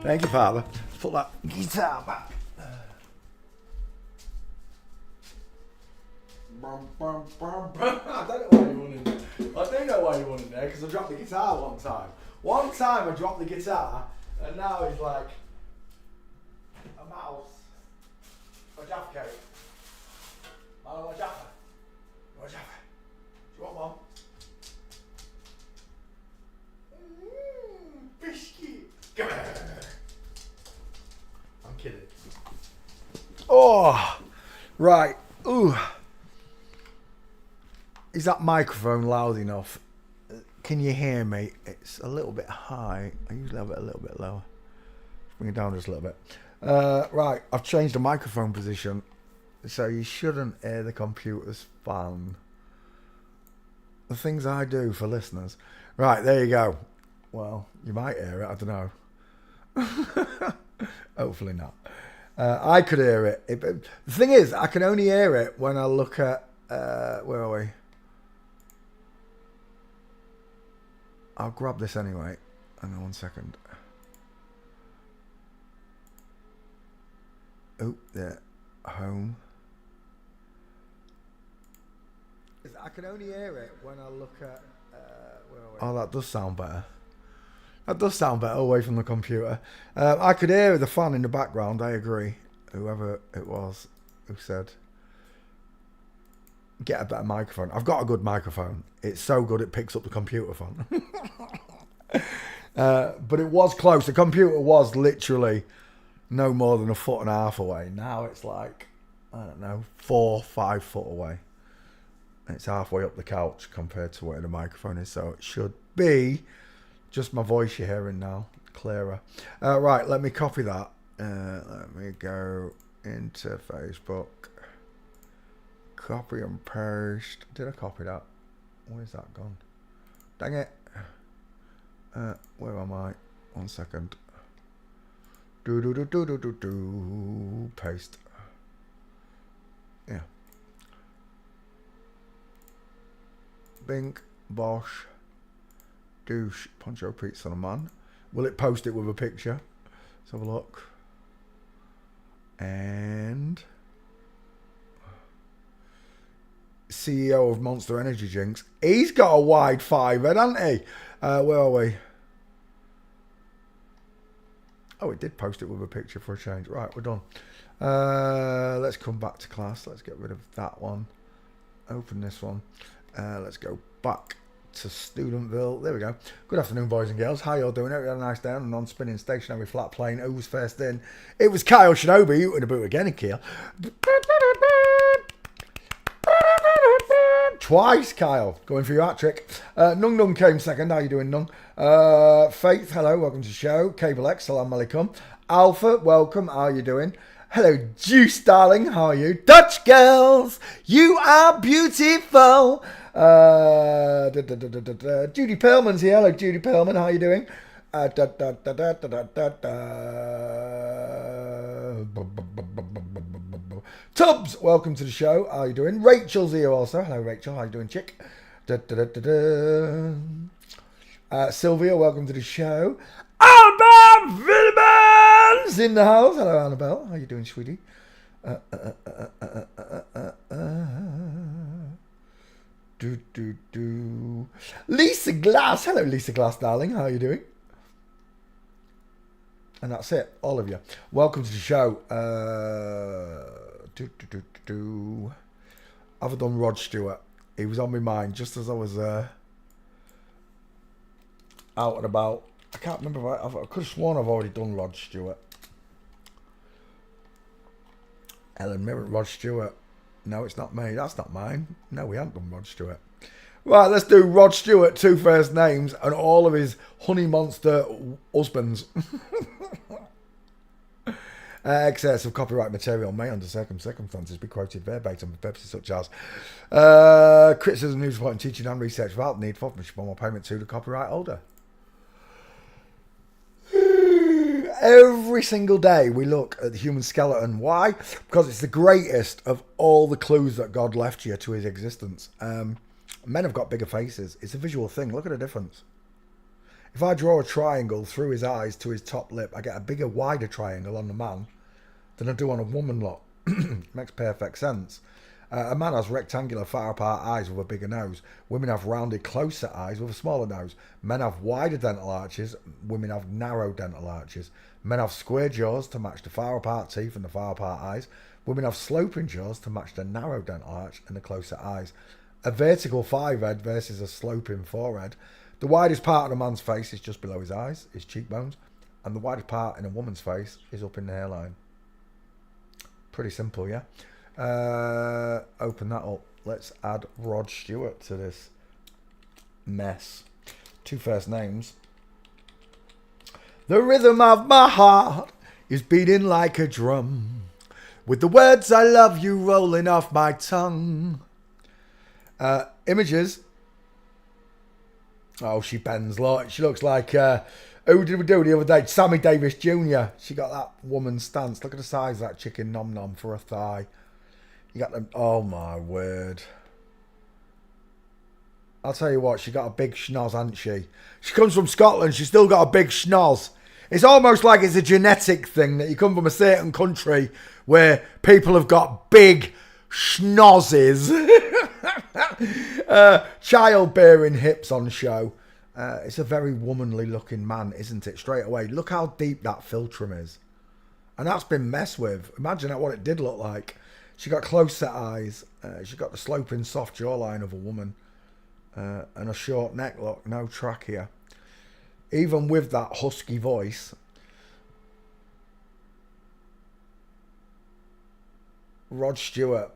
Thank you, Father. Let's put that guitar back. I don't know why you went in there. I do know why you went in there, because I dropped the guitar one time. One time I dropped the guitar, and now it's like a mouse. A Jaffa cake. I want a Jaffa. Want a Jaffa? Do you want one? Biscuit. I'm kidding. Oh, right. Ooh. Is that microphone loud enough? Can you hear me? It's a little bit high. I usually have it a little bit lower. Bring it down just a little bit. Right, I've changed the microphone position, so you shouldn't hear the computer's fan. The things I do for listeners. Right, there you go. Well, you might hear it, I don't know. Hopefully not. I could hear it. The thing is, I can only hear it when I look at... where are we? I'll grab this anyway. Hang on 1 second. Oh, yeah. Home. I can only hear it when I look at... where are we? Oh, that does sound better. That does sound better away from the computer. I could hear the fan in the background, I agree. Whoever it was who said... Get a better microphone. I've got a good microphone. It's so good it picks up the computer phone. But it was close. The computer was literally no more than 1.5 foot away. Now it's like, I don't know, 4-5 foot away. It's halfway up the couch compared to where the microphone is. So it should be just my voice you're hearing now. Clearer. Right, let me copy that. Let me go into Facebook. Copy and paste. Did I copy that? Where's that gone? Dang it. Where am I? 1 second. Paste. Yeah. Bink, bosh, douche, Poncho Pizza on a man. Will it post it with a picture? Let's have a look. And... CEO of Monster Energy Drinks. He's got a wide five head, hasn't he? Where are we? Oh, it did post it with a picture for a change. Right, we're done. Let's come back to class. Let's get rid of that one. Open this one. Let's go back to Studentville. There we go. Good afternoon, boys and girls. How you all doing? Hope you had a nice day on a non-spinning stationary flat plane. Who was first in? It was Kyle Shinobi. You in a boot again, Keel. Twice, Kyle. Going for your hat trick. Nung Nung came second. How you doing, Nung? Faith, hello. Welcome to the show. Cable X, salam alaikum. Alpha, welcome. How are you doing? Hello, Juice, darling. How are you? Dutch girls, you are beautiful. Judy Perlman's here. Hello, Judy Perlman. How are you doing? Tubbs, welcome to the show. How are you doing? Rachel's here also. Hello, Rachel. How are you doing, chick? Sylvia, welcome to the show. Annabelle Villemans in the house. Hello, Annabelle. How are you doing, sweetie? Lisa Glass. Hello, Lisa Glass, darling. How are you doing? And that's it, all of you. Welcome to the show. I've done Rod Stewart. He was on my mind just as I was out and about. I can't remember. I could have sworn I've already done Rod Stewart. Ellen Mirren, Rod Stewart. No, it's not me. That's not mine. No, we haven't done Rod Stewart. Right, let's do Rod Stewart, 2 first names, and all of his honey monster husbands. Excess of copyright material may, under certain circumstances, be quoted verbatim for purposes such as criticism, news reporting, teaching, and research without the need for permission or payment to the copyright holder. Every single day we look at the human skeleton. Why? Because it's the greatest of all the clues that God left you to his existence. Men have got bigger faces. It's a visual thing. Look at the difference. If I draw a triangle through his eyes to his top lip, I get a bigger, wider triangle on the man than I do on a woman lot. Makes perfect sense. A man has rectangular, far apart eyes with a bigger nose. Women have rounded, closer eyes with a smaller nose. Men have wider dental arches. Women have narrow dental arches. Men have square jaws to match the far apart teeth and the far apart eyes. Women have sloping jaws to match the narrow dental arch and the closer eyes. A vertical forehead versus a sloping forehead. The widest part of a man's face is just below his eyes, his cheekbones, and the widest part in a woman's face is up in the hairline. Pretty simple, yeah? Open that up. Let's add Rod Stewart to this mess. 2 first names. The rhythm of my heart is beating like a drum, with the words I love you rolling off my tongue. Images. Oh, she bends. Look, she looks like, who did we do the other day? Sammy Davis Jr. She got that woman's stance. Look at the size of that chicken nom nom for a thigh. You got them. Oh, my word. I'll tell you what, she got a big schnoz, hasn't she? She comes from Scotland. She's still got a big schnoz. It's almost like it's a genetic thing that you come from a certain country where people have got big schnozzes. Childbearing hips on show. It's a very womanly looking man, isn't it? Straight away. Look how deep that philtrum is. And that's been messed with. Imagine what it did look like. She got close set eyes. She got the sloping soft jawline of a woman. And a short neck look. No trachea. Even with that husky voice. Rod Stewart.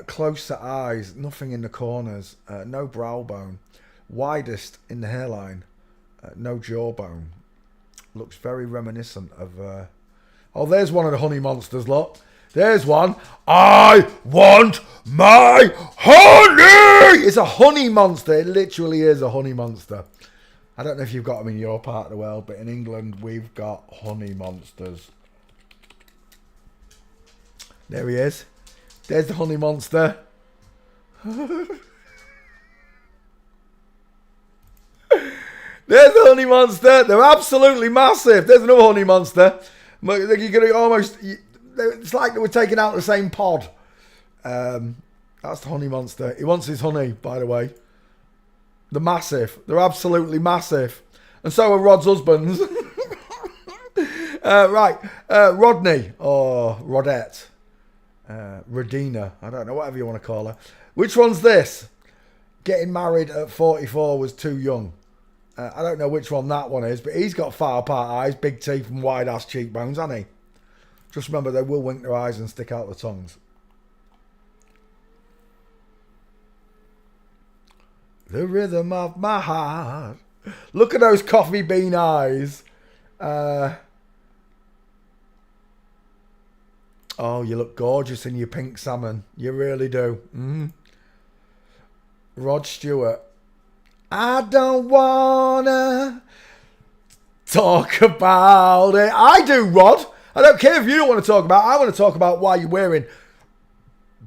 Close set eyes. Nothing in the corners. No brow bone. Widest in the hairline. No jawbone. Looks very reminiscent of... Oh, there's one of the honey monsters, look. There's one. I want my honey! It's a honey monster. It literally is a honey monster. I don't know if you've got them in your part of the world, but in England, we've got honey monsters. There he is. There's the honey monster. There's the honey monster. They're absolutely massive. There's another honey monster. You're going to almost... It's like they were taken out of the same pod. That's the honey monster. He wants his honey, by the way. They're massive. They're absolutely massive. And so are Rod's husbands. Right. Rodney. Or Rodette. Rodina. I don't know. Whatever you want to call her. Which one's this? Getting married at 44 was too young. I don't know which one that one is. But he's got far apart eyes, big teeth and wide ass cheekbones, hasn't he? Just remember, they will wink their eyes and stick out their tongues. The rhythm of my heart. Look at those coffee bean eyes. Oh, you look gorgeous in your pink salmon. You really do. Rod Stewart. I don't wanna talk about it. I do, Rod. I don't care if you don't want to talk about it. I want to talk about why you're wearing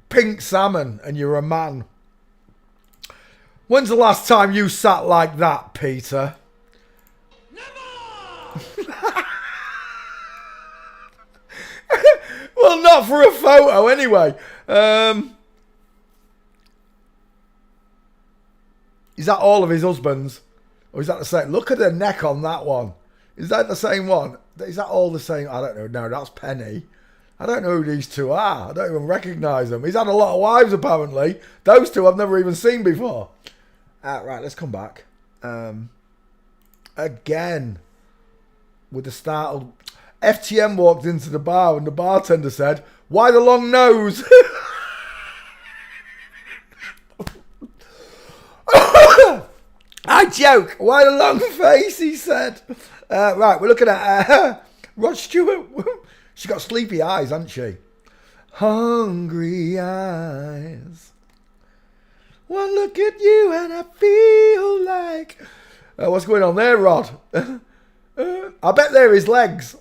pink salmon and you're a man. When's the last time you sat like that, Peter? Never! Well, not for a photo anyway. Is that all of his husbands? Or is that the same? Look at the neck on that one. Is that the same one? Is that all the same? I don't know. No, that's Penny. I don't know who these two are. I don't even recognise them. He's had a lot of wives, apparently. Those two I've never even seen before. Right, let's come back. Again. With the startled... FTM walked into the bar and the bartender said, "Why the long nose?" I joke. Why the long face, he said. Right, we're looking at Rod Stewart. She's got sleepy eyes, hasn't she? Hungry eyes. One look at you and I feel like... what's going on there, Rod? I bet they're his legs.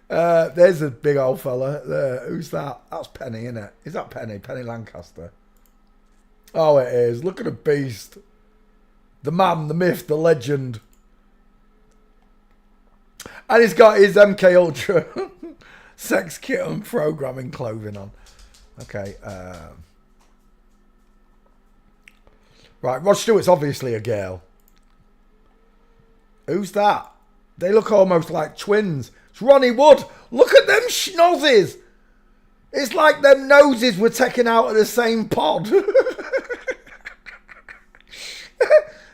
There's a big old fella. Who's that? That's Penny, isn't it? Is that Penny? Penny Lancaster. Oh, it is. Look at the beast. The man, the myth, the legend. And he's got his MK Ultra sex kitten programming clothing on. Okay. Right, Rod Stewart's obviously a girl. Who's that? They look almost like twins. It's Ronnie Wood. Look at them schnozzes. It's like them noses were taken out of the same pod.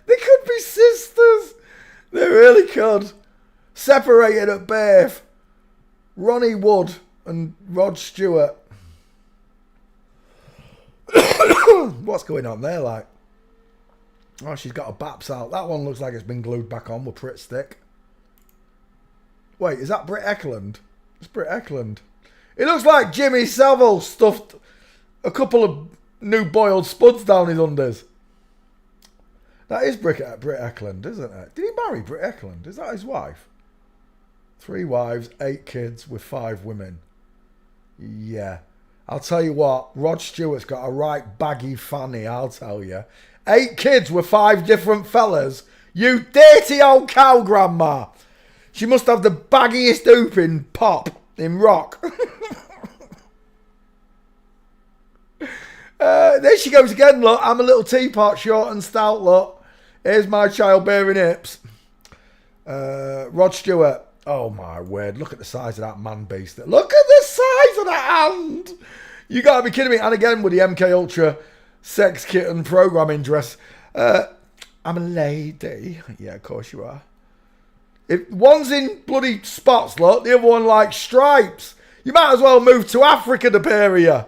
They could be sisters. They really could. Separated at birth. Ronnie Wood and Rod Stewart. What's going on there, like? Oh, she's got her baps out. That one looks like it's been glued back on with Pritt stick. Wait, is that Britt Eklund? It's Britt Eklund. It looks like Jimmy Savile stuffed a couple of new boiled spuds down his unders. That is Britt Eklund, isn't it? Did he marry Britt Eklund? Is that his wife? 3 wives, 8 kids with 5 women. Yeah. I'll tell you what, Rod Stewart's got a right baggy fanny, I'll tell you. 8 kids with 5 different fellas. You dirty old cow grandma. She must have the baggiest hoop in pop, in rock. There she goes again, look. I'm a little teapot, short and stout, look. Here's my childbearing hips. Rod Stewart. Oh my word, look at the size of that man beast. Look at the size of that hand. You gotta be kidding me. And again with the MK Ultra sex kitten programming dress. I'm a lady. Yeah, of course you are. If one's in bloody spots, look, the other one like stripes. You might as well move to Africa to pair you.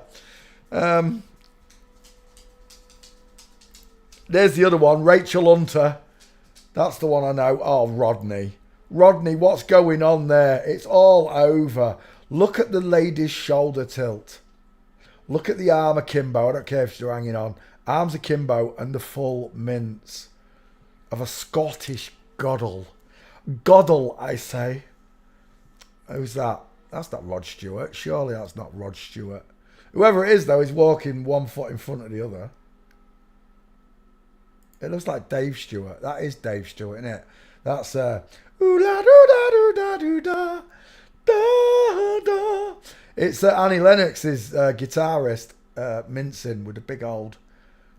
There's the other one, Rachel Hunter. That's the one I know. Oh, Rodney. Rodney, what's going on there? It's all over. Look at the lady's shoulder tilt. Look at the arm akimbo. I don't care if she's hanging on. Arms akimbo and the full mince of a Scottish goddle. Goddle, I say. Who's that? That's not Rod Stewart. Surely that's not Rod Stewart. Whoever it is, though, is walking one foot in front of the other. It looks like Dave Stewart. That is Dave Stewart, isn't it? That's ooh la doo da doo da doo da da da. It's Annie Lennox's guitarist mincing with the big old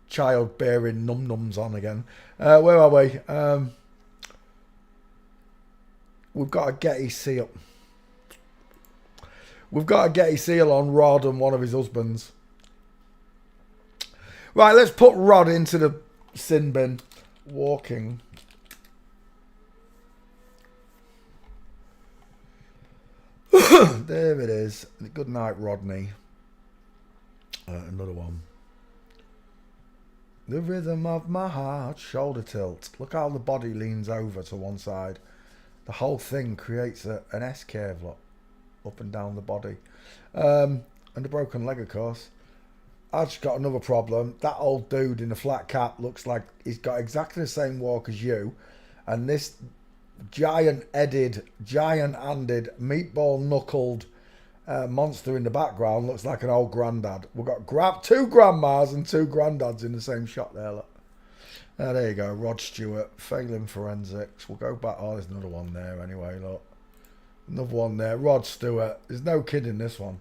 childbearing num-nums on again. Where are we? We've got a Getty seal. We've got a Getty seal on Rod and one of his husbands. Right, let's put Rod into the sin bin. Walking. There it is. Good night, Rodney. Another one. The rhythm of my heart, shoulder tilt. Look how the body leans over to one side. The whole thing creates an S-curve, look, up and down the body. And a broken leg, of course. I've just got another problem. That old dude in the flat cap looks like he's got exactly the same walk as you. And this giant-headed, giant-handed, meatball-knuckled monster in the background looks like an old granddad. We've got 2 grandmas and 2 granddads in the same shot there, look. There you go, Rod Stewart, failing forensics. We'll go back. Oh, there's another one there anyway, look. Another one there, Rod Stewart. There's no kidding this one.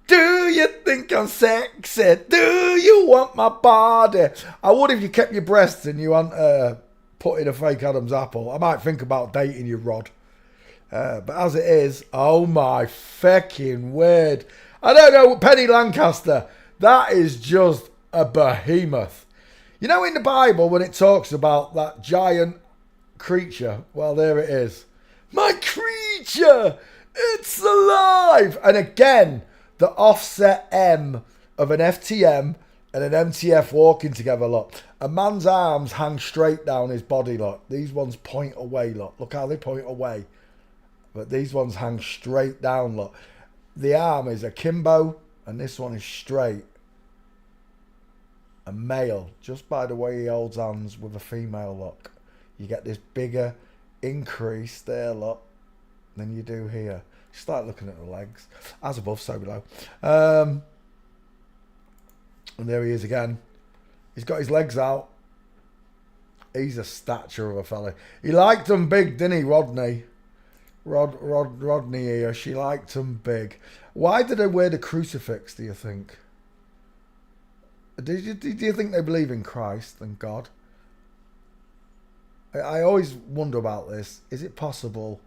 Do you think I'm sexy? Do you want my body? I would if you kept your breasts and you hadn't put in a fake Adam's apple. I might think about dating you, Rod. But as it is, oh my fucking word. I don't know, Penny Lancaster. That is just a behemoth. You know in the Bible when it talks about that giant creature? Well, there it is. My creature! It's alive! And again, the offset M of an FTM and an MTF walking together, look. A man's arms hang straight down his body, look. These ones point away, look. Look how they point away. But these ones hang straight down, look. The arm is akimbo and this one is straight. A male, just by the way he holds hands with a female, look. You get this bigger increase there, look, than you do here. Start looking at the legs. As above, so below. And there he is again. He's got his legs out. He's a stature of a fella. He liked them big, didn't he, Rodney? Rodney here. She liked them big. Why did they wear the crucifix, do you think? Do you think they believe in Christ and God? I always wonder about this. Is it possible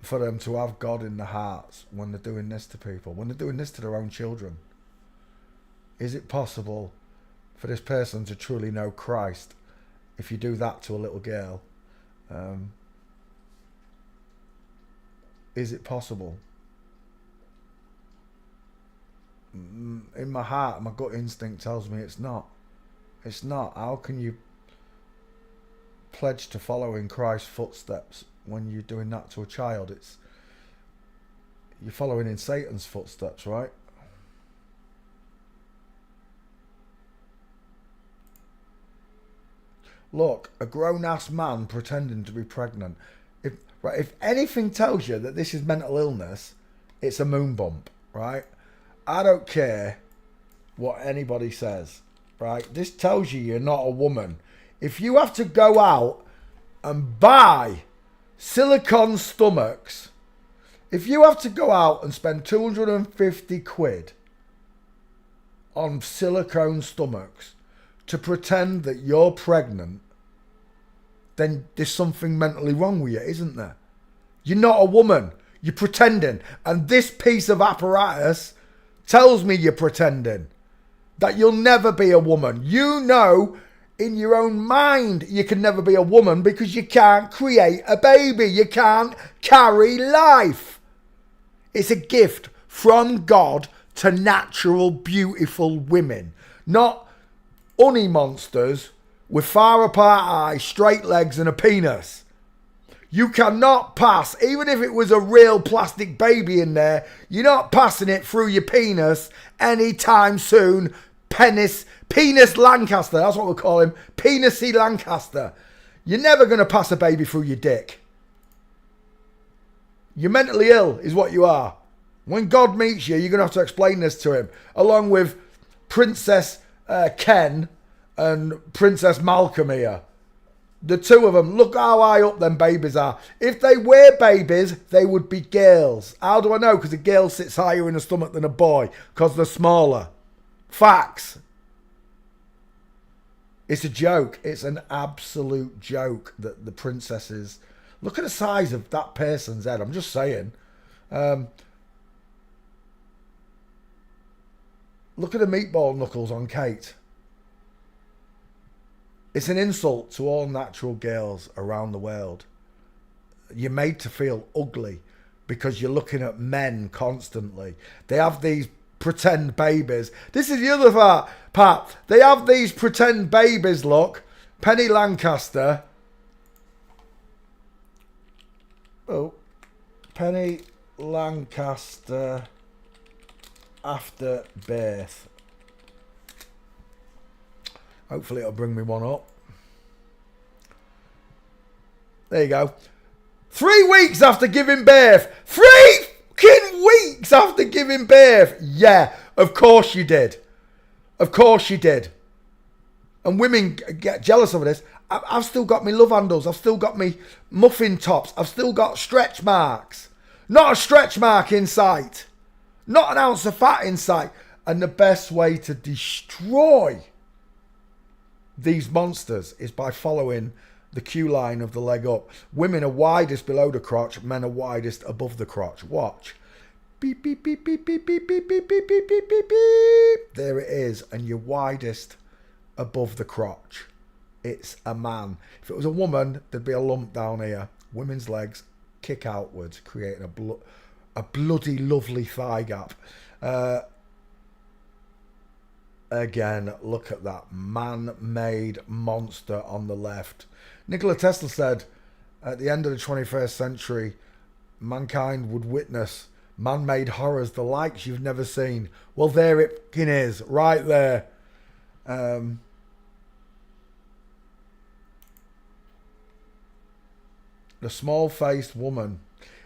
for them to have God in their hearts when they're doing this to people? When they're doing this to their own children? Is it possible for this person to truly know Christ if you do that to a little girl? Is it possible? In my heart, my gut instinct tells me it's not. It's not. How can you pledge to follow in Christ's footsteps when you're doing that to a child? You're following in Satan's footsteps, right? Look, a grown-ass man pretending to be pregnant. If anything tells you that this is mental illness, it's a moon bump, right? I don't care what anybody says, right? This tells you you're not a woman. If you have to go out and buy silicone stomachs, if you have to go out and spend 250 quid on silicone stomachs to pretend that you're pregnant, then there's something mentally wrong with you, isn't there? You're not a woman. You're pretending. And this piece of apparatus tells me you're pretending. That you'll never be a woman. You know in your own mind you can never be a woman because you can't create a baby. You can't carry life. It's a gift from God to natural, beautiful women. Not honey monsters with far apart eyes, straight legs and a penis. You cannot pass, even if it was a real plastic baby in there, you're not passing it through your penis anytime soon. Penis Lancaster, that's what we'll call him. Penisy Lancaster. You're never going to pass a baby through your dick. You're mentally ill is what you are. When God meets you, you're going to have to explain this to him. Along with Princess Ken and Princess Malcolm here. The two of them, look how high up them babies are. If they were babies, they would be girls. How do I know? Because a girl sits higher in the stomach than a boy. Because they're smaller. Facts. It's a joke. It's an absolute joke that the princesses... Look at the size of that person's head. I'm just saying. Look at the meatball knuckles on Kate. It's an insult to all natural girls around the world. You're made to feel ugly because you're looking at men constantly. They have these pretend babies. This is the other part. They have these pretend babies, look. Penny Lancaster. Oh. Penny Lancaster after birth. Hopefully it'll bring me one up. There you go. 3 weeks after giving birth. 3 fucking weeks after giving birth. Yeah, of course you did. Of course you did. And women get jealous of this. I've still got my love handles. I've still got my muffin tops. I've still got stretch marks. Not a stretch mark in sight. Not an ounce of fat in sight. And the best way to destroy these monsters is by following the queue line of the leg up. Women are widest below the crotch, men are widest above the crotch. Watch. Beep, beep, beep, beep, beep, beep, beep, beep, beep, beep, beep, beep, beep. There it is. And you're widest above the crotch. It's a man. If it was a woman, there'd be a lump down here. Women's legs kick outwards, creating a bloody lovely thigh gap. Again, look at that man-made monster on the left. Nikola Tesla said, at the end of the 21st century, mankind would witness man-made horrors, the likes you've never seen. Well, there it is, right there. The small-faced woman.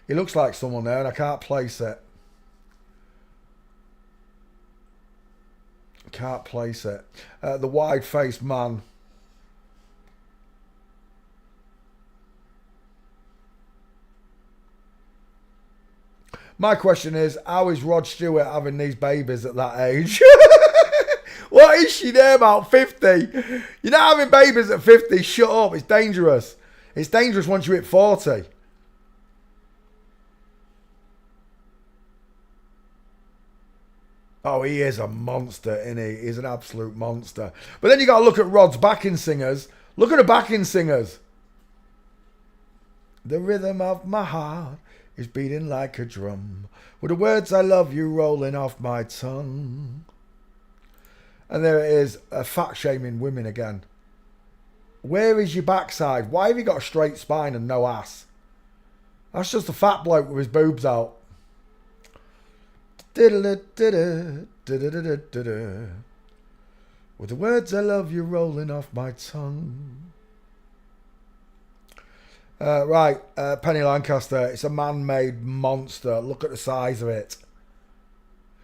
He looks like someone there, and I can't place it. Can't place it. The wide-faced man. My question is, how is Rod Stewart having these babies at that age? What is she there about 50? You're not having babies at 50. Shut up. It's dangerous. It's dangerous once you hit 40. Oh, he is a monster, isn't he? He's an absolute monster. But then you got to look at Rod's backing singers. Look at the backing singers. The rhythm of my heart is beating like a drum, with the words I love you rolling off my tongue. And there it is, fat shaming women again. Where is your backside? Why have you got a straight spine and no ass? That's just a fat bloke with his boobs out. With the words I love you rolling off my tongue. Right, Penny Lancaster. It's a man-made monster. Look at the size of it.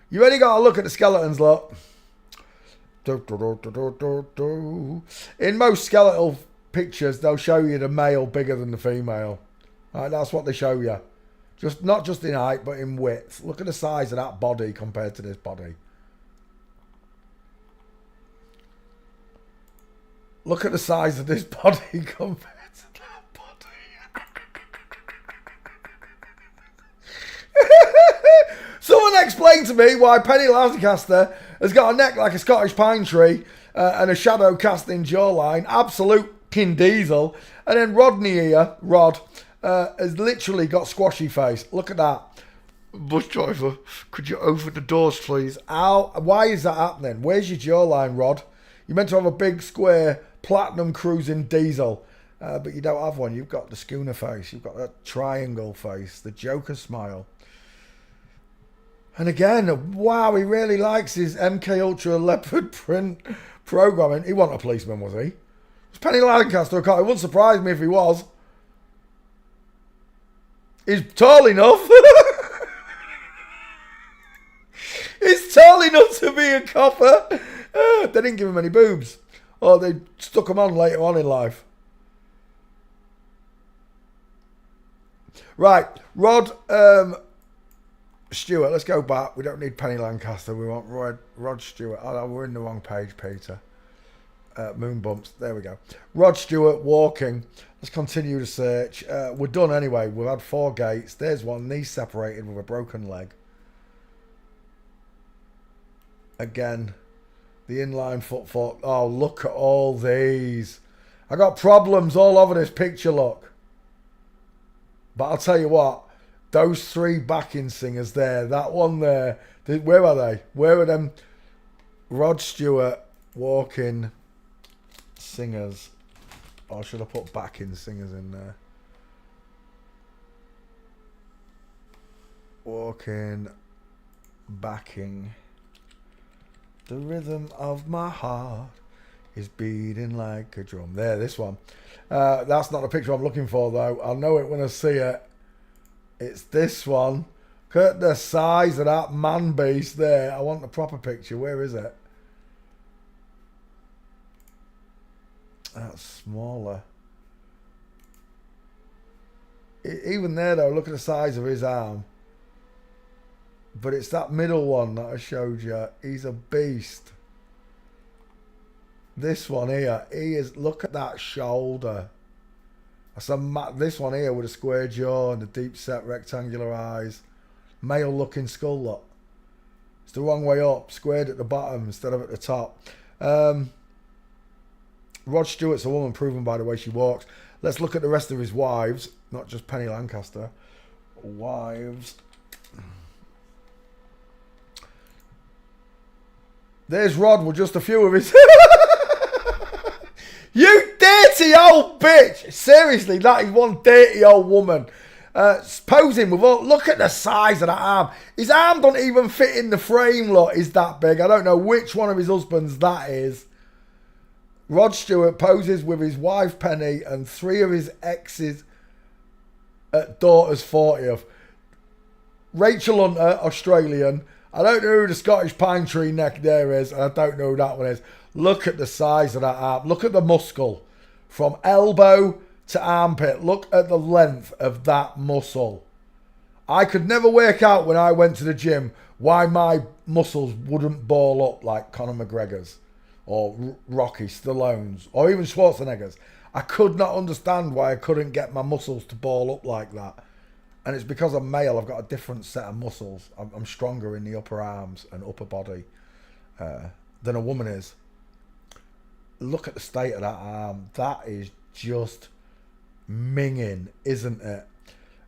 You only got to look at the skeletons, look. In most skeletal pictures, they'll show you the male bigger than the female. Right, that's what they show you. Not just in height, but in width. Look at the size of that body compared to this body. Look at the size of this body compared to that body. Someone explain to me why Penny Lancaster has got a neck like a Scottish pine tree and a shadow casting jawline. Absolute King Diesel. And then Rodney here, Rod, has literally got squashy face. Look at that. Bus driver, could you open the doors, please? Ow. Why is that happening? Where's your jawline, Rod? You're meant to have a big, square, platinum cruising diesel. But you don't have one. You've got the schooner face. You've got that triangle face. The Joker smile. And again, wow, he really likes his MK Ultra leopard print programming. He wasn't a policeman, was he? It's Penny Lancaster. It wouldn't surprise me if he was. He's tall enough. He's tall enough to be a copper. They didn't give him any boobs. Or they stuck him on later on in life. Right, Rod Stewart, let's go back. We don't need Penny Lancaster. We want Rod Stewart. Oh, we're in the wrong page, Peter. Moon bumps. There we go. Rod Stewart walking. Let's continue the search. We're done anyway. We've had 4 gates. There's one. Knee separated with a broken leg. Again, the inline foot. Oh, look at all these. I got problems all over this picture, look. But I'll tell you what. Those 3 backing singers there. That one there. Where are they? Where are them? Rod Stewart walking singers. Or should I put backing singers in there? Walking, backing. The rhythm of my heart is beating like a drum. There, this one. That's not the picture I'm looking for, though. I'll know it when I see it. It's this one. Look at the size of that man beast there. I want the proper picture. Where is it? That's smaller. Even there, though, look at the size of his arm. But it's that middle one that I showed you. He's a beast. This one here, he is. Look at that shoulder. This one here with a square jaw and the deep set rectangular eyes. Male looking skull look. It's the wrong way up. Squared at the bottom instead of at the top. Rod Stewart's a woman proven by the way she walks. Let's look at the rest of his wives. Not just Penny Lancaster. Wives. There's Rod with just a few of his... You dirty old bitch! Seriously, that is one dirty old woman. Posing with all... Look at the size of that arm. His arm don't even fit in the frame, look. Is that big. I don't know which one of his husbands that is. Rod Stewart poses with his wife Penny and 3 of his exes at daughter's 40th. Rachel Hunter, Australian. I don't know who the Scottish pine tree neck there is, and I don't know who that one is. Look at the size of that arm. Look at the muscle. From elbow to armpit. Look at the length of that muscle. I could never work out when I went to the gym why my muscles wouldn't ball up like Conor McGregor's or Rocky Stallone's or even Schwarzenegger's. I could not understand why I couldn't get my muscles to ball up like that. And it's because I'm male. I've got a different set of muscles. I'm stronger in the upper arms and upper body than a woman is. Look at the state of that arm. That is just minging, isn't it?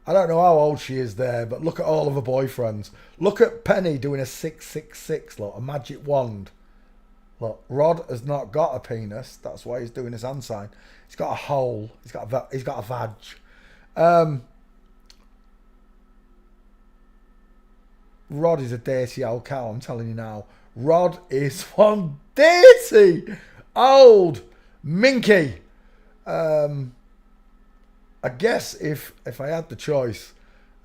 I don't know how old she is there, but look at all of her boyfriends. Look at Penny doing a 666, look, a magic wand. Look, Rod has not got a penis. That's why he's doing his hand sign. He's got a hole. He's got a vag. Rod is a dirty old cow, I'm telling you now. Rod is one dirty old minky. I guess if I had the choice,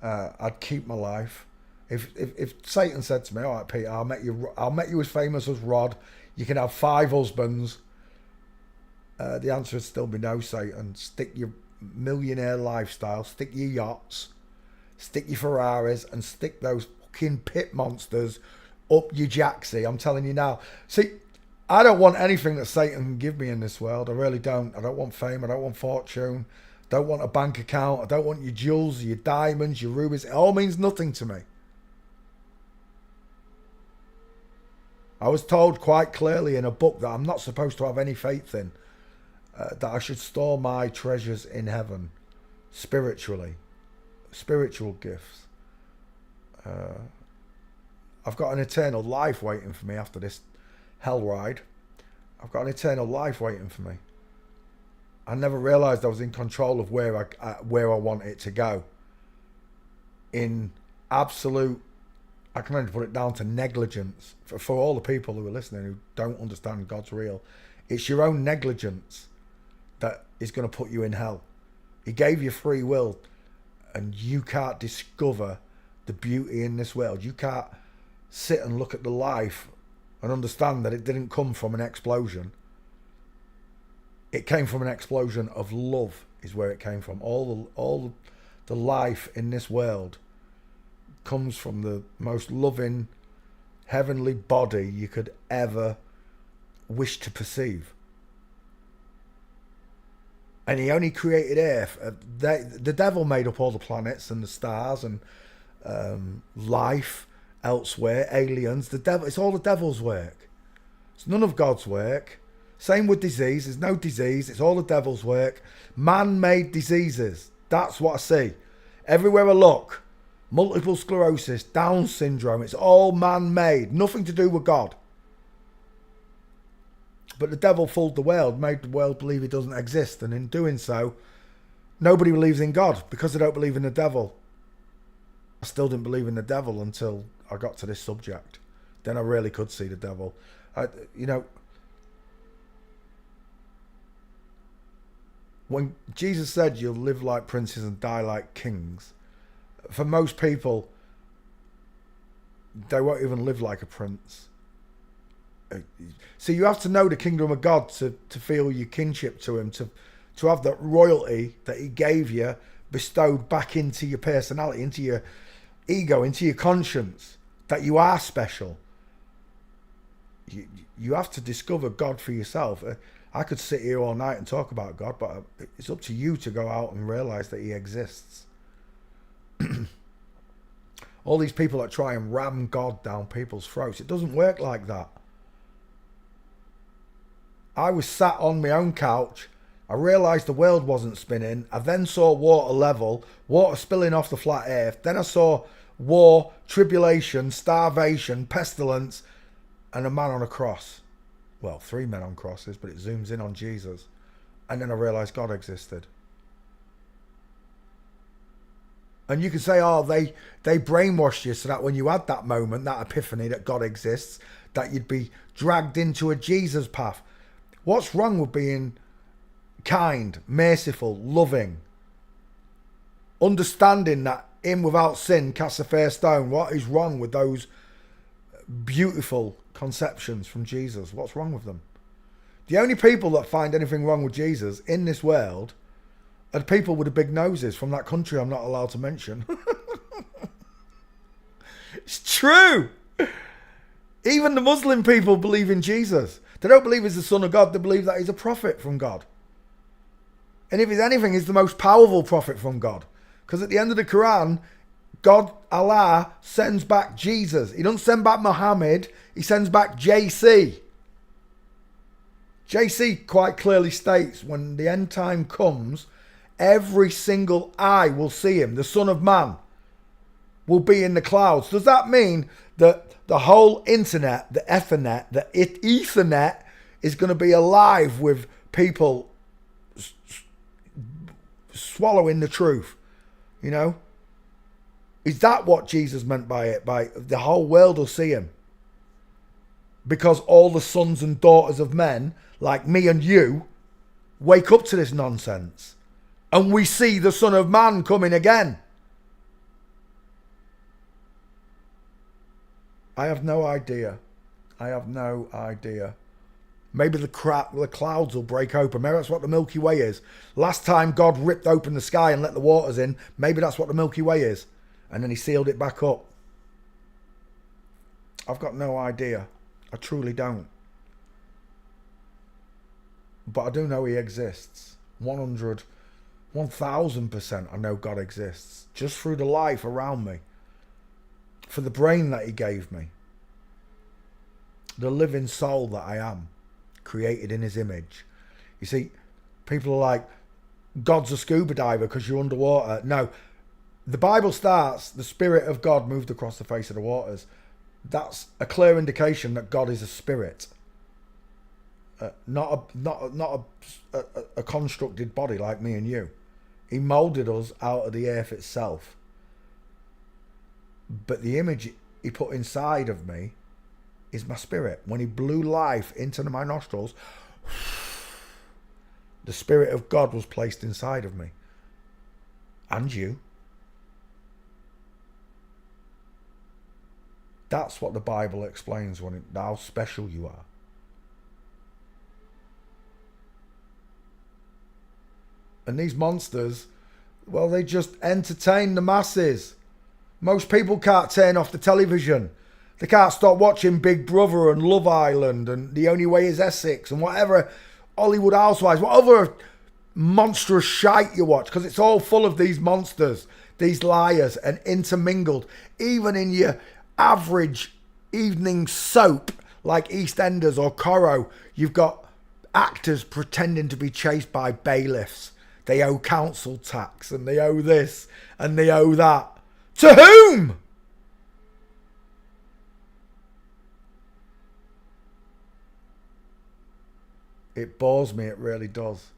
I'd keep my life. If Satan said to me, "All right, Peter, I'll make you as famous as Rod. You can have 5 husbands," the answer would still be no, Satan. Stick your millionaire lifestyle, stick your yachts, stick your Ferraris, and stick those fucking pit monsters up your jacksie. I'm telling you now. See, I don't want anything that Satan can give me in this world. I really don't. I don't want fame. I don't want fortune. I don't want a bank account. I don't want your jewels, your diamonds, your rubies. It all means nothing to me. I was told quite clearly in a book that I'm not supposed to have any faith in. That I should store my treasures in heaven. Spiritually. Spiritual gifts. I've got an eternal life waiting for me after this hell ride. I've got an eternal life waiting for me. I never realised I was in control of where I want it to go. In absolute, I can only put it down to negligence. For all the people who are listening who don't understand God's real, it's your own negligence that is going to put you in hell. He gave you free will, and you can't discover the beauty in this world. You can't sit and look at the life and understand that it didn't come from an explosion. It came from an explosion of love, is where it came from. All the life in this world comes from the most loving, heavenly body you could ever wish to perceive. And he only created Earth. The devil made up all the planets and the stars and life elsewhere, aliens. The devil, it's all the devil's work. It's none of God's work. Same with disease. There's no disease. It's all the devil's work. Man-made diseases. That's what I see. Everywhere I look. Multiple sclerosis, Down syndrome. It's all man-made. Nothing to do with God. But the devil fooled the world. Made the world believe he doesn't exist. And in doing so, nobody believes in God because they don't believe in the devil. I still didn't believe in the devil until I got to this subject. Then I really could see the devil. When Jesus said you'll live like princes and die like kings, for most people, they won't even live like a prince. So you have to know the kingdom of God to feel your kinship to him, to have that royalty that he gave you bestowed back into your personality, into your ego, into your conscience, that you are special. You have to discover God for yourself. I could sit here all night and talk about God, but it's up to you to go out and realise that he exists. All these people that try and ram God down people's throats, it doesn't work like that. I was sat on my own couch. I realised the world wasn't spinning. I then saw water level, water spilling off the flat earth. Then I saw war, tribulation, starvation, pestilence, and a man on a cross. Well, 3 men on crosses, but it zooms in on Jesus. And then I realised God existed. And you can say, oh, they brainwashed you so that when you had that moment, that epiphany that God exists, that you'd be dragged into a Jesus path. What's wrong with being kind, merciful, loving? Understanding that him without sin casts the first stone. What is wrong with those beautiful conceptions from Jesus? What's wrong with them? The only people that find anything wrong with Jesus in this world are the people with the big noses from that country I'm not allowed to mention. It's true. Even the Muslim people believe in Jesus. They don't believe he's the Son of God. They believe that he's a prophet from God. And if he's anything, he's the most powerful prophet from God. Because at the end of the Quran, God, Allah, sends back Jesus. He doesn't send back Muhammad. He sends back JC. JC quite clearly states when the end time comes, every single eye will see him. The Son of Man will be in the clouds. Does that mean that the whole internet, the Ethernet, the Ethernet is going to be alive with people swallowing the truth? You know? Is that what Jesus meant by it? By the whole world will see him. Because all the sons and daughters of men, like me and you, wake up to this nonsense. And we see the Son of Man coming again. I have no idea. I have no idea. Maybe the clouds will break open. Maybe that's what the Milky Way is. Last time God ripped open the sky and let the waters in, maybe that's what the Milky Way is. And then he sealed it back up. I've got no idea. I truly don't. But I do know he exists. 1000% I know God exists. Just through the life around me. For the brain that he gave me. The living soul that I am. Created in his image. You see, people are like, God's a scuba diver because you're underwater. No. The Bible starts, the Spirit of God moved across the face of the waters. That's a clear indication that God is a spirit. Not a constructed body like me and you. He moulded us out of the earth itself. But the image he put inside of me is my spirit. When he blew life into my nostrils, the Spirit of God was placed inside of me. And you. That's what the Bible explains when how special you are. And these monsters, well, they just entertain the masses. Most people can't turn off the television. They can't stop watching Big Brother and Love Island and The Only Way is Essex and whatever Hollywood Housewives, whatever monstrous shite you watch, because it's all full of these monsters, these liars, and intermingled. Even in your average evening soap like EastEnders or Corrie, you've got actors pretending to be chased by bailiffs. They owe council tax and they owe this and they owe that. To whom? It bores me, it really does.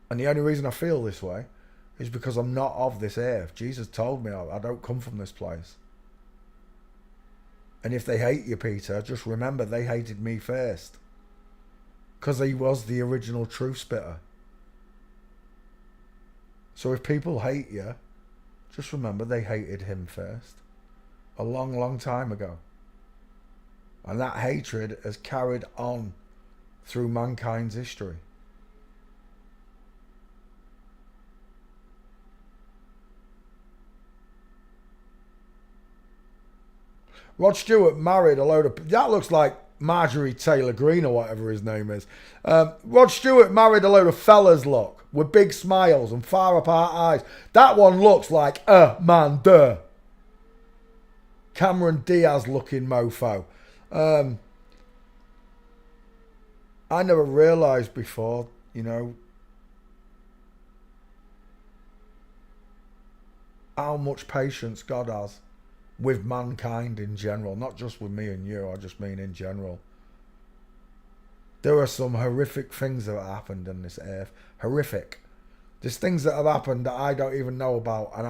And the only reason I feel this way is because I'm not of this earth. Jesus told me I don't come from this place. And if they hate you, Peter, just remember they hated me first. Because he was the original truth spitter. So if people hate you, just remember they hated him first. A long, long time ago. And that hatred has carried on through mankind's history. Rod Stewart married a load of... That looks like Marjorie Taylor Greene or whatever his name is. Rod Stewart married a load of fellas, look, with big smiles and far apart eyes. That one looks like Amanda. Cameron Diaz looking mofo. I never realised before, you know, how much patience God has with mankind in general. Not just with me and you, I just mean in general. There are some horrific things that have happened on this earth. Horrific. There's things that have happened that I don't even know about, and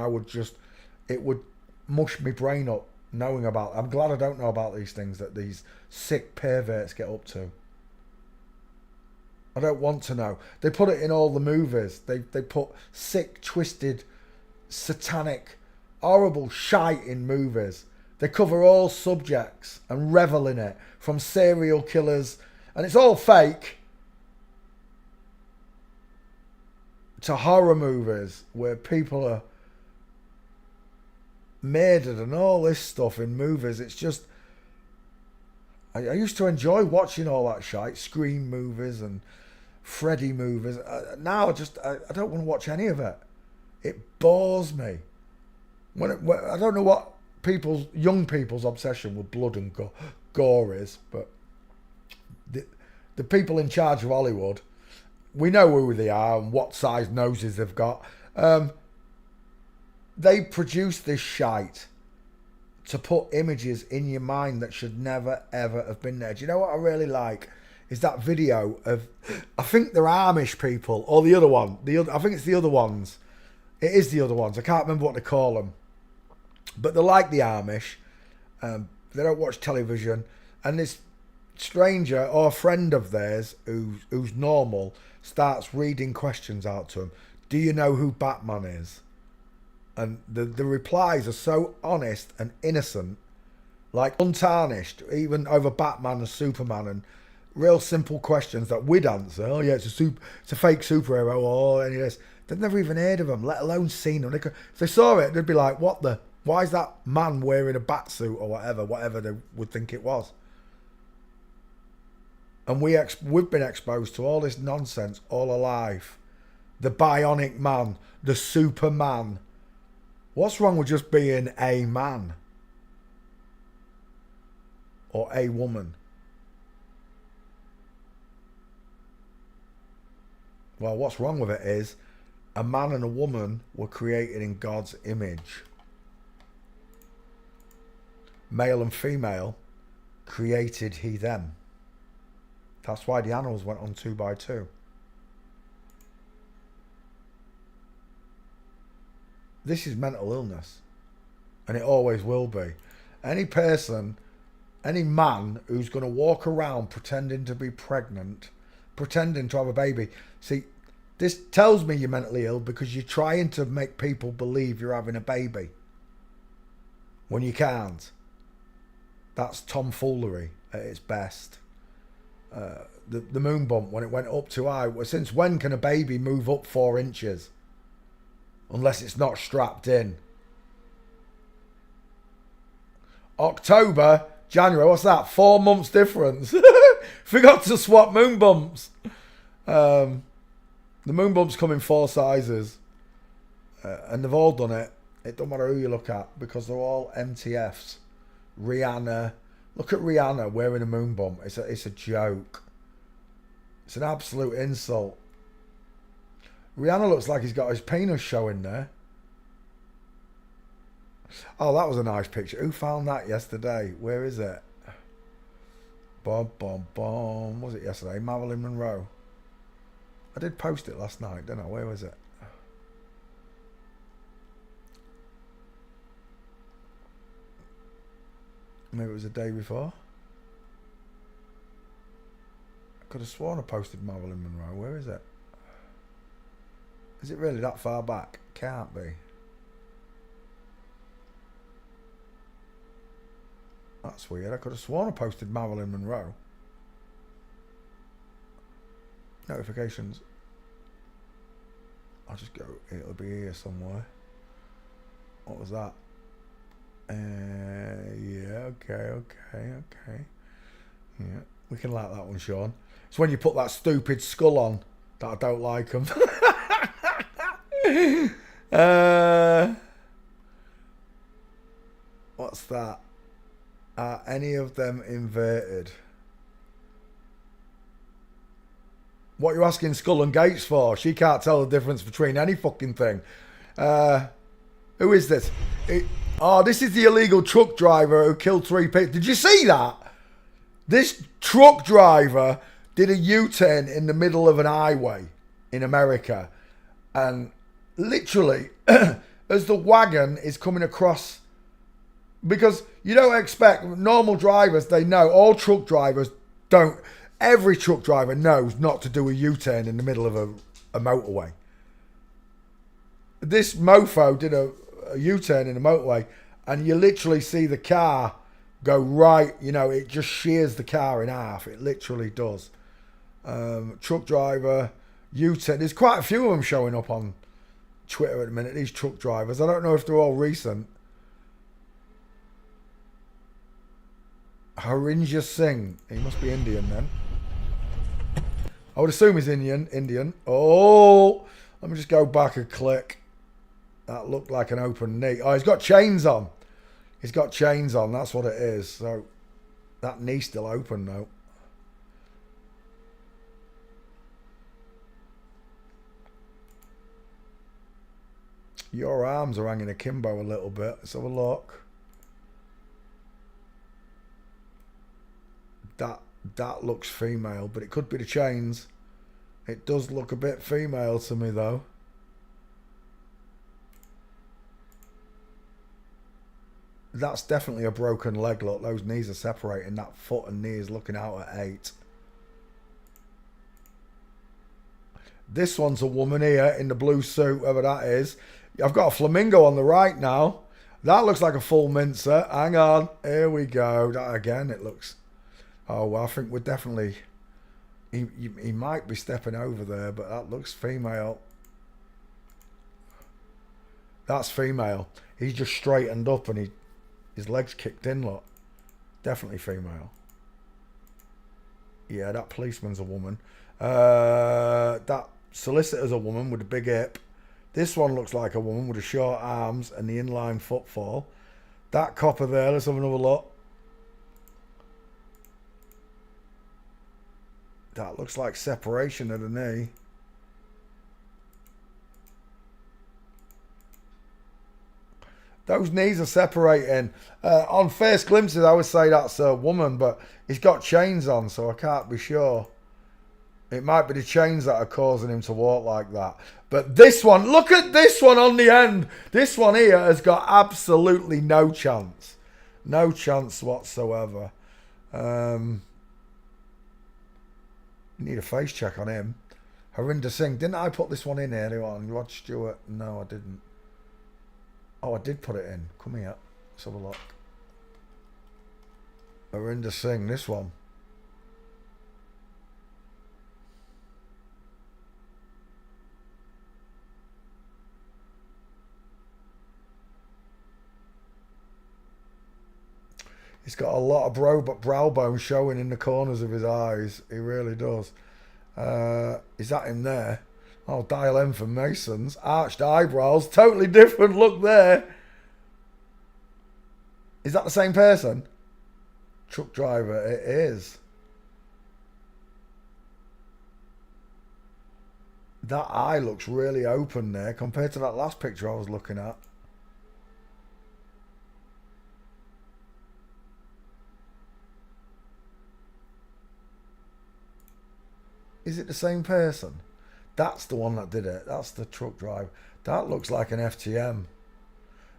it would mush my brain up knowing about. I'm glad I don't know about these things that these sick perverts get up to. I don't want to know. They put it in all the movies. They put sick, twisted, satanic, horrible shite in movies. They cover all subjects and revel in it, from serial killers, and it's all fake, to horror movies where people are murdered and all this stuff in movies. It's just, I used to enjoy watching all that shit, Scream movies and Freddy movies. Now I don't want to watch any of it. It bores me. When I don't know what young people's obsession with blood and gore is, but the people in charge of Hollywood, we know who they are and what size noses they've got. They produce this shite to put images in your mind that should never ever have been there. Do you know what I really like? Is that video of, I think they're Amish people, or the other one. I think it's the other ones. It is the other ones. I can't remember what they call them. But they're like the Amish. They don't watch television. And this stranger or a friend of theirs who's normal starts reading questions out to them. Do you know who Batman is? And the replies are so honest and innocent, like untarnished, even over Batman and Superman, and real simple questions that we'd answer. Oh yeah, it's a fake superhero, or any of this. They've never even heard of them, let alone seen them. If they saw it, they'd be like, "What the? Why is that man wearing a bat suit or whatever they would think it was?" And we've been exposed to all this nonsense all our life. The bionic man, the Superman. What's wrong with just being a man? Or a woman? Well, what's wrong with it is a man and a woman were created in God's image. Male and female created he them. That's why the animals went on 2 by 2. This is mental illness, and it always will be. Any person, any man who's going to walk around pretending to be pregnant, pretending to have a baby. See, this tells me you're mentally ill because you're trying to make people believe you're having a baby when you can't. That's tomfoolery at its best. The moon bump, when it went up too high, since when can a baby move up 4 inches? Unless it's not strapped in. October, January, what's that? 4 months difference. Forgot to swap moon bumps. The moon bumps come in 4 sizes. And they've all done it. It don't matter who you look at because they're all MTFs. Rihanna. Look at Rihanna wearing a moon bump. It's a joke. It's an absolute insult. Rihanna looks like he's got his penis showing there. Oh, that was a nice picture. Who found that yesterday? Where is it? Bom, bom, bom. Was it yesterday? Marilyn Monroe. I did post it last night, didn't I? Where was it? Maybe it was the day before. I could have sworn I posted Marilyn Monroe. Where is it? Is it really that far back? Can't be. That's weird. I could have sworn I posted Marilyn Monroe. Notifications. I'll just go. It'll be here somewhere. What was that? Yeah, okay. Yeah, we can like that one, Sean. It's when you put that stupid skull on that I don't like them. What's that? Are any of them inverted? What are you asking Skull and Gates for? She can't tell the difference between any fucking thing. Who is this? This is the illegal truck driver who killed 3 people. Did you see that? This truck driver did a U-turn in the middle of an highway in America. And literally, as the wagon is coming across, because you don't expect normal drivers, they know, all truck drivers don't, every truck driver knows not to do a U-turn in the middle of a motorway. This mofo did a U-turn in the motorway, and you literally see the car go right, it just shears the car in half. It literally does. Truck driver, U-turn. There's quite a few of them showing up on Twitter at the minute, these truck drivers. I don't know if they're all recent. Harinja Singh. He must be Indian then. I would assume he's Indian. Oh, let me just go back a click. That looked like an open knee. Oh, he's got chains on. He's got chains on. That's what it is. So that knee's still open though. Your arms are hanging akimbo a little bit. Let's have a look. That looks female, but it could be the chains. It does look a bit female to me though. That's definitely a broken leg. Look, those knees are separating. That foot and knee is looking out at 8. This one's a woman here in the blue suit, whoever that is. I've got a flamingo on the right now. That looks like a full mincer. Hang on. Here we go. That again, it looks... Oh, well, I think we're definitely... He might be stepping over there, but that looks female. That's female. He's just straightened up and his legs kicked in, look. Definitely female. Yeah, that policeman's a woman. That solicitor's a woman with a big hip. This one looks like a woman with the short arms and the inline footfall. That copper there, let's have another look. That looks like separation of the knee. Those knees are separating. On first glimpses, I would say that's a woman, but he's got chains on, so I can't be sure. It might be the chains that are causing him to walk like that. But this one, look at this one on the end. This one here has got absolutely no chance. No chance whatsoever. Need a face check on him. Harinder Singh. Didn't I put this one in here? On Rod Stewart? No, I didn't. Oh, I did put it in. Come here. Let's have a look. Harinder Singh, this one. He's got a lot of brow bone showing in the corners of his eyes. He really does. Is that him there? Oh, dial M for Masons. Arched eyebrows. Totally different look there. Is that the same person? Truck driver. It is. That eye looks really open there compared to that last picture I was looking at. Is it the same person? That's the one that did it. That's the truck driver. That looks like an FTM.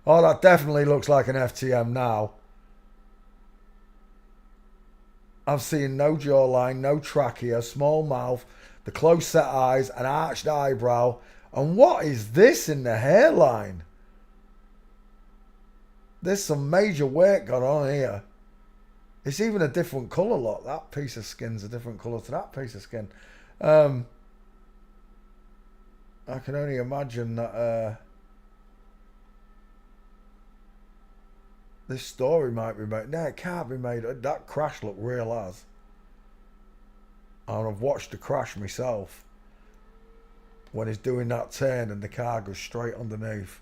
Oh, that definitely looks like an FTM now. I'm seeing no jawline, no trachea, small mouth, the close set eyes, an arched eyebrow. And what is this in the hairline? There's some major work going on here. It's even a different colour, look. That piece of skin's a different colour to that piece of skin. I can only imagine that this story might be made. No, it can't be made. That crash looked real as. And I've watched the crash myself. When he's doing that turn and the car goes straight underneath.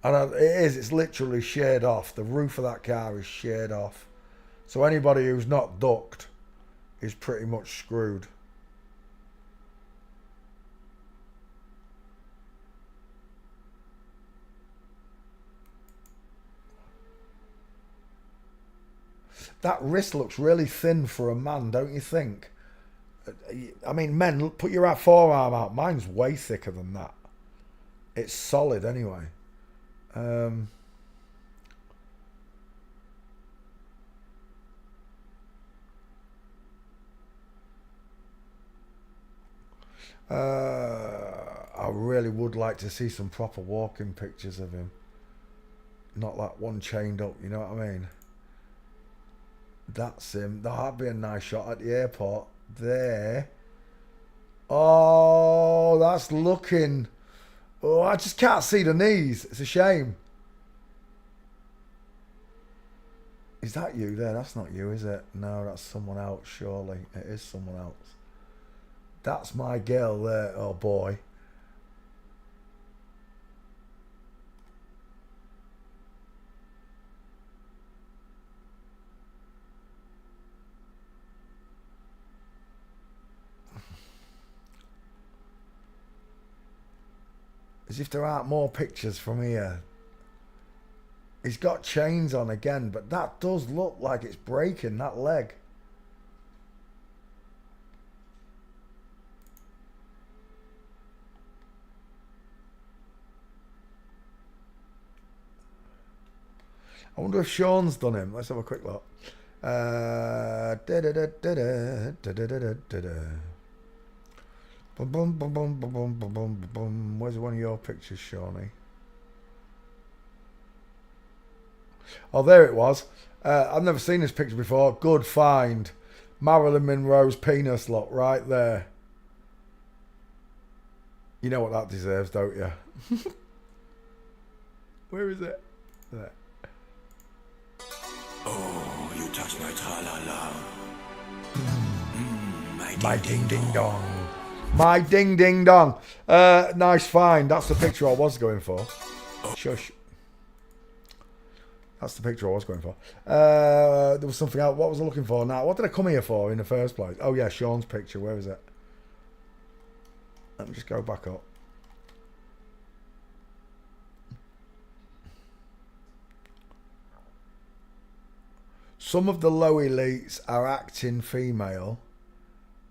And it's literally sheared off. The roof of that car is sheared off. So anybody who's not ducked is pretty much screwed. That wrist looks really thin for a man, don't you think? I mean, men, put your forearm out. Mine's way thicker than that. It's solid anyway. I really would like to see some proper walking pictures of him. Not like one chained up, you know what I mean? That's him. That'd be a nice shot at the airport. There. Oh, that's looking... Oh, I just can't see the knees. It's a shame. Is that you there? That's not you, is it? No, that's someone else, surely. It is someone else. That's my girl there, or boy. As if there aren't more pictures from here. He's got chains on again, but that does look like it's breaking, that leg. I wonder if Sean's done him. Let's have a quick look. Where's one of your pictures, Shawnee? Oh, there it was. I've never seen this picture before. Good find. Marilyn Monroe's penis look right there. You know what that deserves, don't you? Where is it? There. Oh, you touch my tra-la-la. My ding ding dong. My ding ding dong. Nice find. That's the picture I was going for. Shush. That's the picture I was going for. There was something else. What was I looking for now? What did I come here for in the first place? Oh yeah, Sean's picture. Where is it? Let me just go back up. Some of the low elites are acting female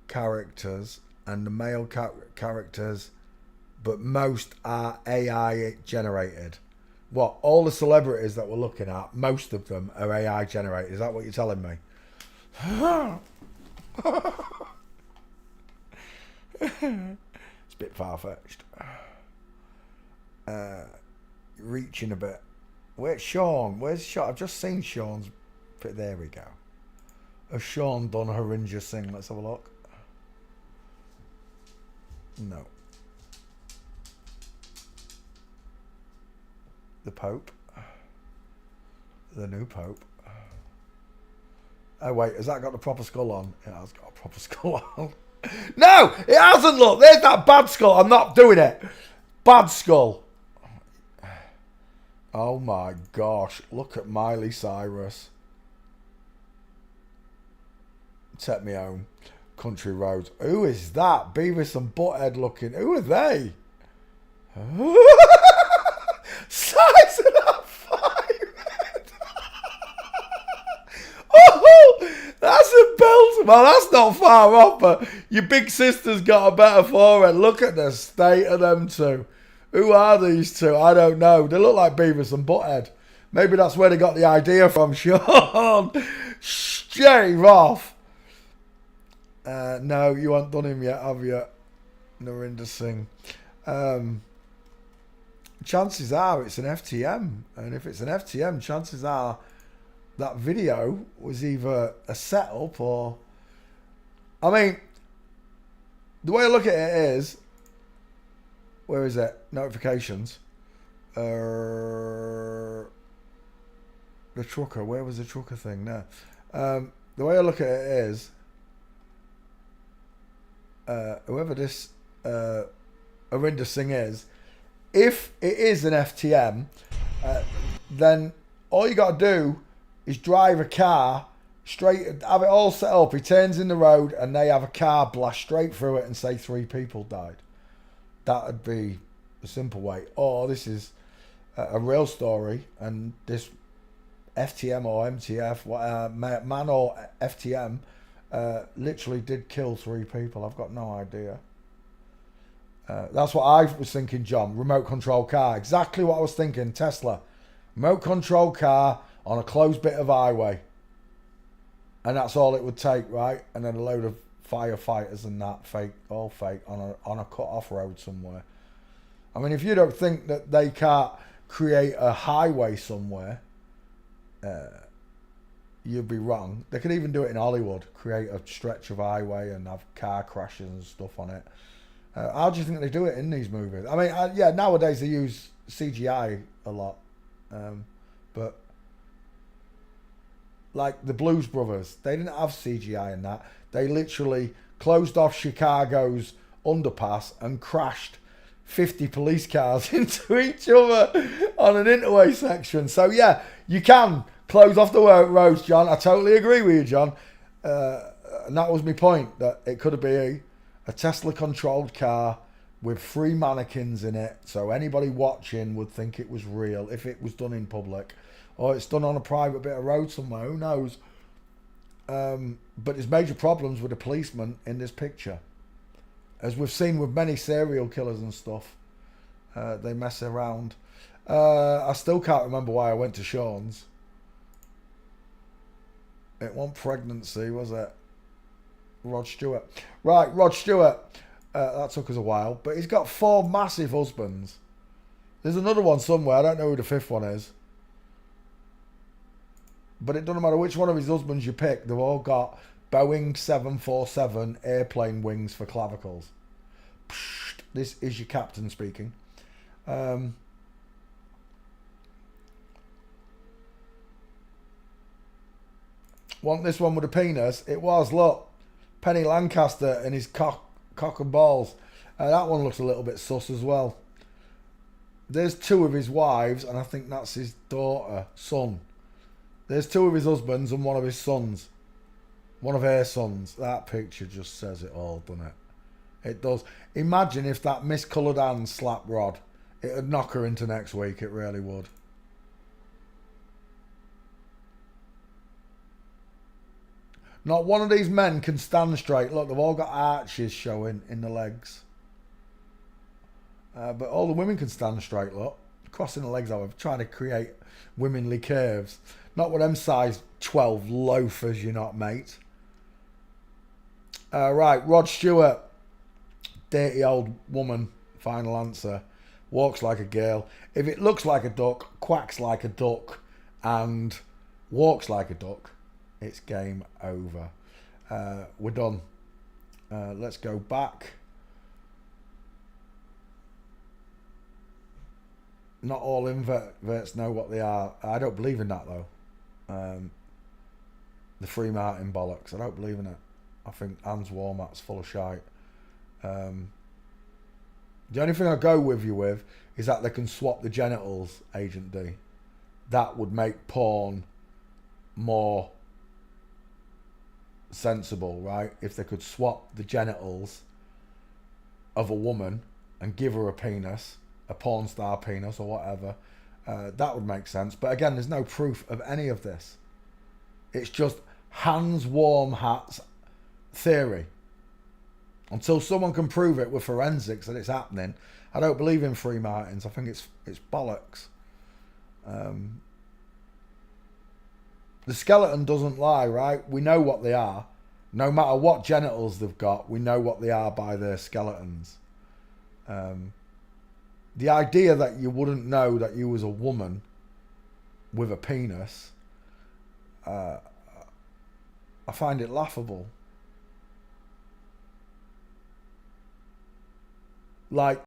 characters and the male characters, but most are AI generated. What? All the celebrities that we're looking at, most of them are AI generated. Is that what you're telling me? It's a bit far-fetched. Reaching a bit. Where's Sean? Where's Sean? I've just seen Sean's. There we go. Has Sean done a horrendous thing? Let's have a look. No. The Pope. The new Pope. Oh wait, has that got the proper skull on? It has got a proper skull on. No! It hasn't, look! There's that bad skull. I'm not doing it. Bad skull. Oh my gosh. Look at Miley Cyrus. Take me home. Country roads. Who is that? Beavis and Butthead looking. Who are they? Size of that five. Oh, that's a belt. Well, that's not far off, but your big sister's got a better forehead. Look at the state of them two. Who are these two? I don't know. They look like Beavis and Butthead. Maybe that's where they got the idea from. Sean, shave off. No, you haven't done him yet, have you? Narinder Singh. Chances are it's an FTM. And if it's an FTM, chances are that video was either a setup or... I mean, the way I look at it is... Where is it? Notifications. The trucker. Where was the trucker thing? There. The way I look at it is... whoever this Arinder Singh is, if it is an FTM, then all you got to do is drive a car straight, have it all set up. He turns in the road and they have a car blast straight through it and say 3 people died. That would be a simple way. Or this is a real story and this FTM or MTF, man or FTM, literally did kill 3 people. I've got no idea. That's what I was thinking, John. Remote control car. Exactly what I was thinking. Tesla. Remote control car on a closed bit of highway. And that's all it would take, right? And then a load of firefighters and that, fake, all fake, on a cut-off road somewhere. I mean, if you don't think that they can't create a highway somewhere, you'd be wrong. They could even do it in Hollywood, create a stretch of highway and have car crashes and stuff on it. How do you think they do it in these movies? I mean, yeah, nowadays they use CGI a lot, but like the Blues Brothers. They didn't have CGI in that. They literally closed off Chicago's underpass and crashed 50 police cars into each other on an interway section. So yeah, you can close off the roads, John. I totally agree with you, John. And that was my point, that it could be a Tesla controlled car with 3 mannequins in it, so anybody watching would think it was real if it was done in public, or it's done on a private bit of road somewhere, who knows. But there's major problems with the policeman in this picture, as we've seen with many serial killers and stuff. They mess around. I still can't remember why I went to Sean's. It wasn't pregnancy, was it? Rod Stewart. Right, Rod Stewart. That took us a while. But he's got 4 massive husbands. There's another one somewhere. I don't know who the 5th one is. But it doesn't matter which one of his husbands you pick. They've all got Boeing 747 airplane wings for clavicles. Psst, this is your captain speaking. Want this one with a penis? It was, look. Penny Lancaster and his cock and balls. That one looks a little bit sus as well. There's 2 of his wives, and I think that's his son. There's 2 of his husbands and 1 of his sons. 1 of her sons. That picture just says it all, doesn't it? It does. Imagine if that miscoloured hand slapped Rod. It'd knock her into next week. It really would. Not one of these men can stand straight. Look, they've all got arches showing in the legs. But all the women can stand straight, look. Crossing the legs over, trying to create womanly curves. Not with them size 12 loafers, you're not, mate. Right, Rod Stewart. Dirty old woman, final answer. Walks like a girl. If it looks like a duck, quacks like a duck, and walks like a duck, it's game over. We're done. Let's go back. Not all inverts know what they are. I don't believe in that, though. The free Martin bollocks. I don't believe in it. I think Hans Warmat's full of shite. The only thing I go with you with is that they can swap the genitals, Agent D. That would make porn more sensible, right? If they could swap the genitals of a woman and give her a penis, a porn star penis or whatever, that would make sense. But again, there's no proof of any of this. It's just Hans Warmat's theory. Until someone can prove it with forensics that it's happening, I don't believe in free Martins. I think it's bollocks. The skeleton doesn't lie, right? We know what they are. No matter what genitals they've got, we know what they are by their skeletons. The idea that you wouldn't know that you was a woman with a penis, I find it laughable. Like,